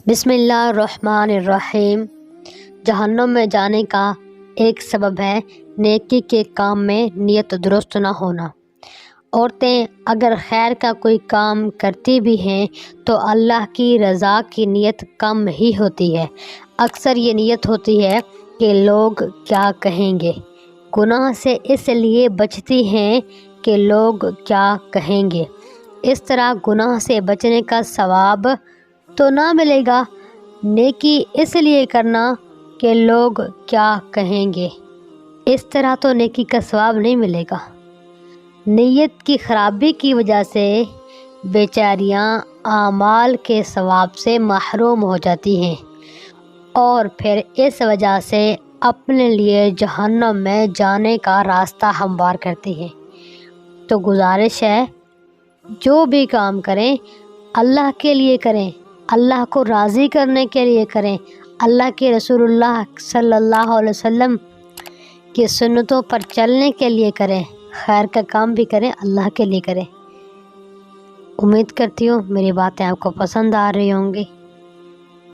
بسم اللہ الرحمن الرحیم۔ جہنم میں جانے کا ایک سبب ہے نیکی کے کام میں نیت درست نہ ہونا۔ عورتیں اگر خیر کا کوئی کام کرتی بھی ہیں تو اللہ کی رضا کی نیت کم ہی ہوتی ہے۔ اکثر یہ نیت ہوتی ہے کہ لوگ کیا کہیں گے۔ گناہ سے اس لیے بچتی ہیں کہ لوگ کیا کہیں گے۔ اس طرح گناہ سے بچنے کا ثواب تو نہ ملے گا، نیکی اس لیے کرنا کہ لوگ کیا کہیں گے، اس طرح تو نیکی کا ثواب نہیں ملے گا۔ نیت کی خرابی کی وجہ سے بیچاریاں اعمال کے ثواب سے محروم ہو جاتی ہیں اور پھر اس وجہ سے اپنے لیے جہنم میں جانے کا راستہ ہموار کرتی ہیں۔ تو گزارش ہے، جو بھی کام کریں اللہ کے لیے کریں، اللہ کو راضی کرنے کے لیے کریں، اللہ کے رسول اللہ صلی اللہ علیہ وسلم کی سنتوں پر چلنے کے لیے کریں، خیر کا کام بھی کریں، اللہ کے لیے کریں۔ امید کرتی ہوں میری باتیں آپ کو پسند آ رہی ہوں گی۔